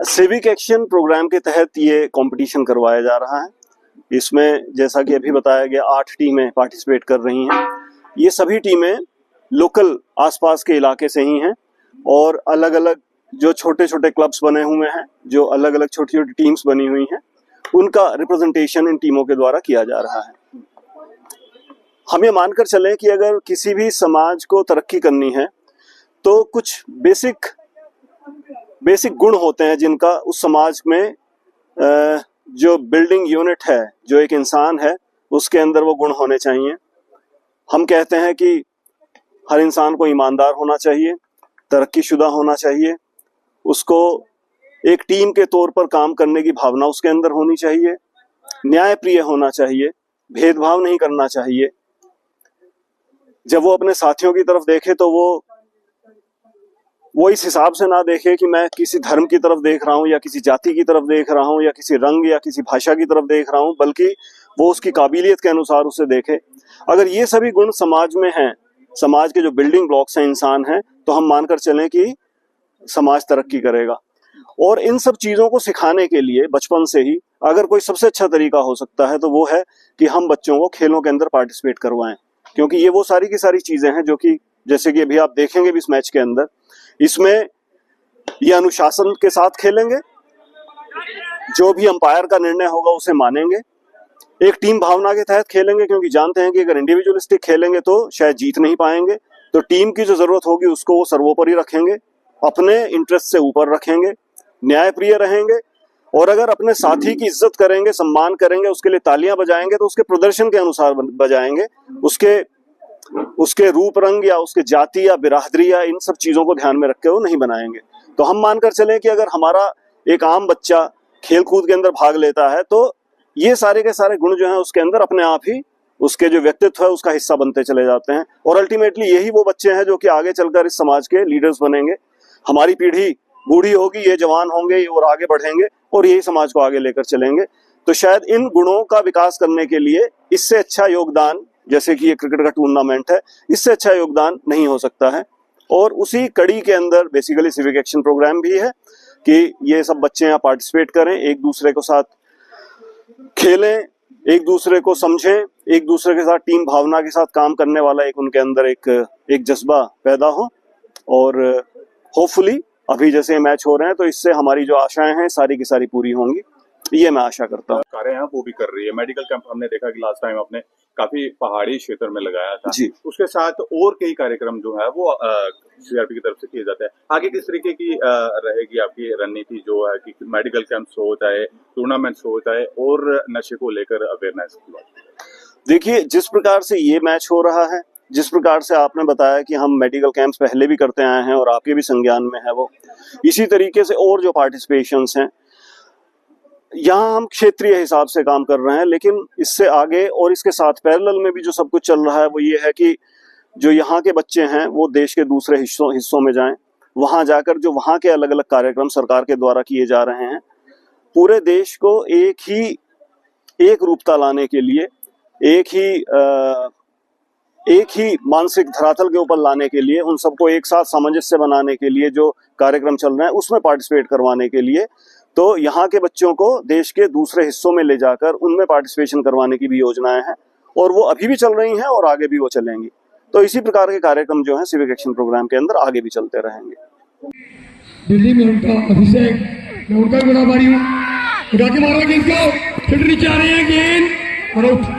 Civic action programme के तहत ये कंपटीशन करवाया जा रहा है। इसमें जैसा कि अभी बताया गया 8 टीमें पार्टिसिपेट कर रही हैं। ये सभी टीमें लोकल आसपास के इलाके से ही हैं और अलग अलग जो छोटे छोटे क्लब्स बने हुए हैं, जो अलग अलग छोटी छोटी टीम्स बनी हुई हैं, उनका रिप्रेजेंटेशन इन टीमों के द्वारा किया जा रहा है। हम ये मानकर चलें कि अगर किसी भी समाज को तरक्की करनी है तो कुछ बेसिक गुण होते हैं जिनका उस समाज में जो बिल्डिंग यूनिट है, जो एक इंसान है, उसके अंदर वो गुण होने चाहिए। हम कहते हैं कि हर इंसान को ईमानदार होना चाहिए, तरक्कीशुदा होना चाहिए, उसको एक टीम के तौर पर काम करने की भावना उसके अंदर होनी चाहिए, न्यायप्रिय होना चाहिए, भेदभाव नहीं करना चाहिए। जब वो अपने साथियों की तरफ देखे तो वो इस हिसाब से ना देखे कि मैं किसी धर्म की तरफ देख रहा हूँ या किसी जाति की तरफ देख रहा हूँ या किसी रंग या किसी भाषा की तरफ देख रहा हूँ, बल्कि वो उसकी काबिलियत के अनुसार उसे देखे। अगर ये सभी गुण समाज में हैं, समाज के जो बिल्डिंग ब्लॉक्स हैं इंसान हैं, तो हम मानकर चलें कि समाज तरक्की करेगा। और इन सब चीज़ों को सिखाने के लिए बचपन से ही अगर कोई सबसे अच्छा तरीका हो सकता है तो वो है कि हम बच्चों को खेलों के अंदर पार्टिसिपेट करवाएं, क्योंकि ये वो सारी की सारी चीज़ें हैं जो कि जैसे कि अभी आप देखेंगे भी इस मैच के अंदर, इसमें ये अनुशासन के साथ खेलेंगे, जो भी अंपायर का निर्णय होगा उसे मानेंगे, एक टीम भावना के तहत खेलेंगे, क्योंकि जानते हैं कि अगर इंडिविजुअलिस्टिक खेलेंगे तो शायद जीत नहीं पाएंगे। तो टीम की जो जरूरत होगी उसको वो सर्वोपरि रखेंगे, अपने इंटरेस्ट से ऊपर रखेंगे, न्यायप्रिय रहेंगे, और अगर अपने साथी की इज्जत करेंगे, सम्मान करेंगे, उसके लिए तालियां बजाएंगे तो उसके प्रदर्शन के अनुसार बजाएंगे, उसके रूप रंग या उसके जाति या बिरादरी या इन सब चीजों को ध्यान में रख के वो नहीं बनाएंगे। तो हम मानकर चलें कि अगर हमारा एक आम बच्चा खेल कूद के अंदर भाग लेता है तो ये सारे के सारे गुण जो हैं उसके अंदर अपने आप ही उसके जो व्यक्तित्व है उसका हिस्सा बनते चले जाते हैं, और अल्टीमेटली यही वो बच्चे हैं जो कि आगे चलकर इस समाज के लीडर्स बनेंगे। हमारी पीढ़ी बूढ़ी होगी, ये जवान होंगे और आगे बढ़ेंगे और यही समाज को आगे लेकर चलेंगे। तो शायद इन गुणों का विकास करने के लिए इससे अच्छा योगदान, जैसे कि ये क्रिकेट का टूर्नामेंट है, इससे अच्छा योगदान नहीं हो सकता है। और उसी कड़ी के अंदर बेसिकली सिविक एक्शन प्रोग्राम भी है कि ये सब बच्चे यहाँ पार्टिसिपेट करें, एक दूसरे के साथ खेलें, एक दूसरे को समझें, एक दूसरे के साथ टीम भावना के साथ काम करने वाला एक उनके अंदर एक जज्बा पैदा हो। और होपफुली अभी जैसे मैच हो रहे हैं तो इससे हमारी जो आशाएं हैं सारी की सारी पूरी होंगी, ये मैं आशा करता हूँ। कार्य हैं वो भी कर रही है। मेडिकल कैंप हमने देखा कि लास्ट टाइम आपने काफी पहाड़ी क्षेत्र में लगाया था जी। उसके साथ और कई कार्यक्रम जो है वो सीआरपी की तरफ से किए जाते हैं। आगे किस तरीके की रहेगी आपकी रणनीति, जो है कि मेडिकल कैंप्स हो चाहे टूर्नामेंट्स हो चाहे और नशे को लेकर अवेयरनेस की बात? देखिए, जिस प्रकार से ये मैच हो रहा है, जिस प्रकार से आपने बताया कि हम मेडिकल कैंप्स पहले भी करते आए हैं और आपके भी संज्ञान में है वो, इसी तरीके से और जो पार्टिसिपेशंस हैं, यहाँ हम क्षेत्रीय हिसाब से काम कर रहे हैं, लेकिन इससे आगे और इसके साथ पैरेलल में भी जो सब कुछ चल रहा है वो ये है कि जो यहाँ के बच्चे हैं वो देश के दूसरे हिस्सों में जाएं, वहाँ जाकर जो वहाँ के अलग अलग कार्यक्रम सरकार के द्वारा किए जा रहे हैं, पूरे देश को एक रूपता लाने के लिए, एक ही मानसिक धरातल के ऊपर लाने के लिए, उन सबको एक साथ सामंजस्य बनाने के लिए जो कार्यक्रम चल रहे हैं उसमें पार्टिसिपेट करवाने के लिए, तो यहाँ के बच्चों को देश के दूसरे हिस्सों में ले जाकर उनमें पार्टिसिपेशन करवाने की भी योजनाएं हैं, और वो अभी भी चल रही हैं और आगे भी वो चलेंगी। तो इसी प्रकार के कार्यक्रम जो हैं सिविक एक्शन प्रोग्राम के अंदर आगे भी चलते रहेंगे। दिल्ली में उनका अभिषेक, मैं उनका बड़ा भारी हूँ, उठा के मारा गेंद को, फिर नीचे आ रहे हैं गेंद और आउट।